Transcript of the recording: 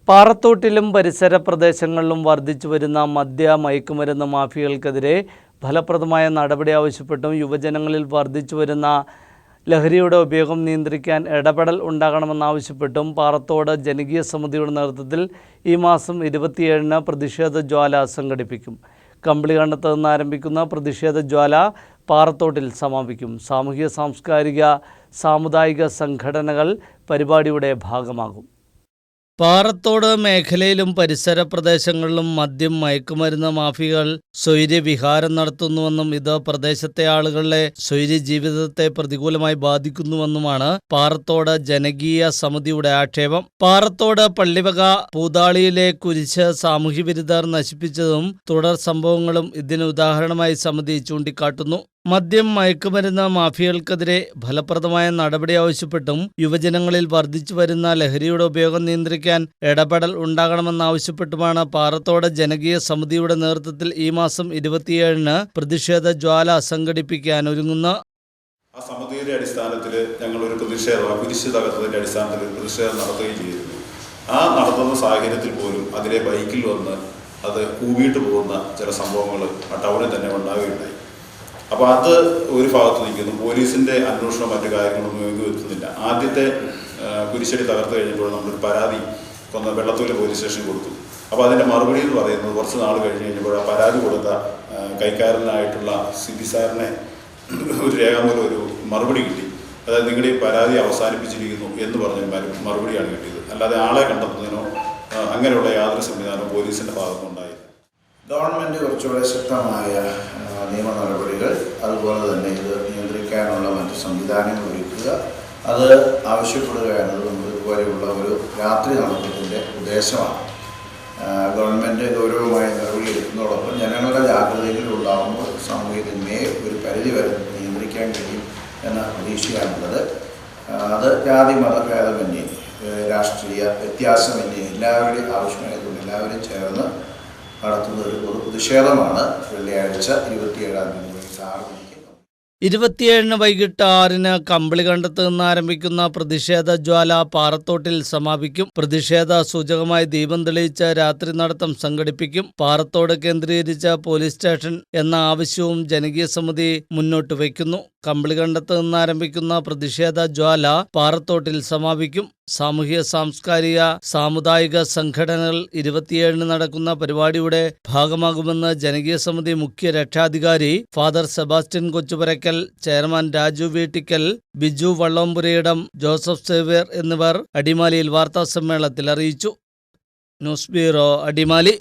പാറത്തോട്ടിലും പരിസര പ്രദേശങ്ങളിലും വർദ്ധിച്ചുവരുന്ന മയക്കുമരുന്ന് മാഫിയകൾക്കെതിരെ ഫലപ്രദമായ നടപടി ആവശ്യപ്പെട്ടും യുവജനങ്ങളിൽ വർദ്ധിച്ചുവരുന്ന ലഹരിയുടെ ഉപയോഗം നിയന്ത്രിക്കാൻ ഇടപെടൽ ഉണ്ടാകണമെന്നാവശ്യപ്പെട്ടും പാറത്തോട് ജനകീയ സമിതിയുടെ നേതൃത്വത്തിൽ ഈ മാസം 27-ന് പ്രതിഷേധ ജ്വാല സംഘടിപ്പിക്കും. കമ്പിളികണ്ടത്ത് നിന്ന് ആരംഭിക്കുന്ന പ്രതിഷേധ ജ്വാല പാറത്തോട്ടിൽ സമാപിക്കും. സാമൂഹിക സാംസ്കാരിക സാമുദായിക സംഘടനകൾ പരിപാടിയുടെ ഭാഗമാകും. പാറത്തോട് മേഖലയിലും പരിസര പ്രദേശങ്ങളിലും മയക്കുമരുന്ന് മാഫിയകൾ സ്വൈര്യവിഹാരം നടത്തുന്നുവെന്നും ഇത് പ്രദേശത്തെ ആളുകളുടെ സ്വൈര്യ ജീവിതത്തെ പ്രതികൂലമായി ബാധിക്കുന്നുവെന്നുമാണ് പാറത്തോട് ജനകീയ സമിതിയുടെ ആക്ഷേപം. പാറത്തോട് പള്ളിവക പൂതാളിയിലെ കുരിശ് സാമൂഹ്യവിരുദ്ധർ നശിപ്പിച്ചതും തുടർ സംഭവങ്ങളും ഇതിന് ഉദാഹരണമായി സമിതി ചൂണ്ടിക്കാട്ടുന്നു. മയക്കുമരുന്ന് മാഫിയകൾക്കെതിരെ ഫലപ്രദമായ നടപടി ആവശ്യപ്പെട്ടും യുവജനങ്ങളിൽ വർദ്ധിച്ചു വരുന്ന ലഹരിയുടെ ഉപയോഗം നിയന്ത്രിക്കാൻ ഇടപെടൽ ഉണ്ടാകണമെന്നാവശ്യപ്പെട്ടുമാണ് പാറത്തോട് ജനകീയ സമിതിയുടെ നേതൃത്വത്തിൽ ഈ മാസം 27-ന് പ്രതിഷേധ ജ്വാല സംഘടിപ്പിക്കാൻ ഒരുങ്ങുന്ന. ആ സമിതിയുടെ അടിസ്ഥാനത്തിൽ ഞങ്ങളൊരു കുരിശ് തകർത്തതിൻ്റെ അടിസ്ഥാനത്തിൽ ഒരു പ്രതിഷേധം നടത്തുകയും ചെയ്തിരുന്നു. ആ നടത്തുന്ന സാഹചര്യത്തിൽ പോലും അതിലെ ബൈക്കിൽ വന്ന് അത് കൂവിയിട്ട് പോകുന്ന ചില സംഭവങ്ങൾ ആ ടൗണിൽ തന്നെ ഉണ്ടാവുകയുണ്ടായി. അപ്പോൾ അത് ഒരു ഭാഗത്ത് നിൽക്കുന്നു. പോലീസിൻ്റെ അന്വേഷണം മറ്റു കാര്യങ്ങളൊന്നും എത്തുന്നില്ല. ആദ്യത്തെ കുരിശടി തകർത്ത് കഴിഞ്ഞപ്പോൾ നമ്മളൊരു പരാതി വെള്ളത്തൂര് പോലീസ് സ്റ്റേഷനിൽ കൊടുത്തു. അപ്പോൾ അതിൻ്റെ മറുപടി എന്ന് പറയുന്നത് കുറച്ച് നാൾ കഴിഞ്ഞ് കഴിഞ്ഞപ്പോൾ ആ പരാതി കൊടുത്ത കൈക്കാരനായിട്ടുള്ള സിബി സാറിനെ ഒരു രേഖാമൂലം ഒരു മറുപടി കിട്ടി. അതായത് നിങ്ങളുടെ ഈ പരാതി അവസാനിപ്പിച്ചിരിക്കുന്നു എന്ന് പറഞ്ഞ മറുപടിയാണ് കിട്ടിയത്. അല്ലാതെ ആളെ കണ്ടെത്തുന്നതിനോ അങ്ങനെയുള്ള യാതൊരു സംവിധാനവും പോലീസിൻ്റെ ഭാഗത്തുനിന്നുണ്ടായില്ല. ഗവൺമെൻറ് കുറച്ചുകൂടെ ശക്തമായ നിയമ നടപടികൾ, അതുപോലെ തന്നെ ഇത് നിയന്ത്രിക്കാനുള്ള മറ്റ് സംവിധാനങ്ങൾ ഒരുക്കുക, അത് ആവശ്യപ്പെടുക എന്നത് നമ്മൾ ഇതുപോലെയുള്ള ഒരു രാത്രി നടത്തത്തിൻ്റെ ഉദ്ദേശമാണ്. ഗവൺമെൻറ് ഗൗരവമായ നടപടിയെടുക്കുന്നതോടൊപ്പം ജനങ്ങളുടെ ജാഗ്രതയിലുണ്ടാകുമ്പോൾ സാമൂഹ്യത്തിനെ ഒരു പരിധിവരെ നിയന്ത്രിക്കാൻ കഴിയും എന്ന പ്രതീക്ഷയാണുള്ളത്. അത് ജാതി മതഭേദമന്യേ രാഷ്ട്രീയ വ്യത്യാസമന്യേ എല്ലാവരുടെയും ആവശ്യമായതുകൊണ്ട് എല്ലാവരും ചേർന്ന് നടത്തുന്ന ഒരു പ്രതിഷേധമാണ് വെള്ളിയാഴ്ച 27-ാം തീയതി വൈകിട്ട് 6 മണിക്ക്. 27-ന് വൈകിട്ട് 6-ന് കമ്പിളികണ്ടത്ത് നിന്ന് ആരംഭിക്കുന്ന പ്രതിഷേധ ജ്വാല പാറത്തോട്ടിൽ സമാപിക്കും. പ്രതിഷേധ സൂചകമായി ദീപം തെളിയിച്ച രാത്രി നടത്തം സംഘടിപ്പിക്കും. പാറത്തോട് കേന്ദ്രീകരിച്ച പോലീസ് സ്റ്റേഷൻ എന്ന ആവശ്യവും ജനകീയ സമിതി മുന്നോട്ട് വയ്ക്കുന്നു. കമ്പിളികണ്ടത്ത് നിന്ന് ആരംഭിക്കുന്ന പ്രതിഷേധ ജ്വാല പാറത്തോട്ടിൽ സമാപിക്കും. സാമൂഹ്യ സാംസ്കാരിക സാമുദായിക സംഘടനകൾ 27-ന് നടക്കുന്ന പരിപാടിയുടെ ഭാഗമാകുമെന്ന് ജനകീയ സമിതി മുഖ്യ രക്ഷാധികാരി father Sebastian Kochupurackal, chairman Raju Veettickal, Biju Vallampurayidam, Joseph Xavier എന്നിവർ അടിമാലിയിൽ വാർത്താസമ്മേളനത്തിൽ അറിയിച്ചു. News bureau, Adimali.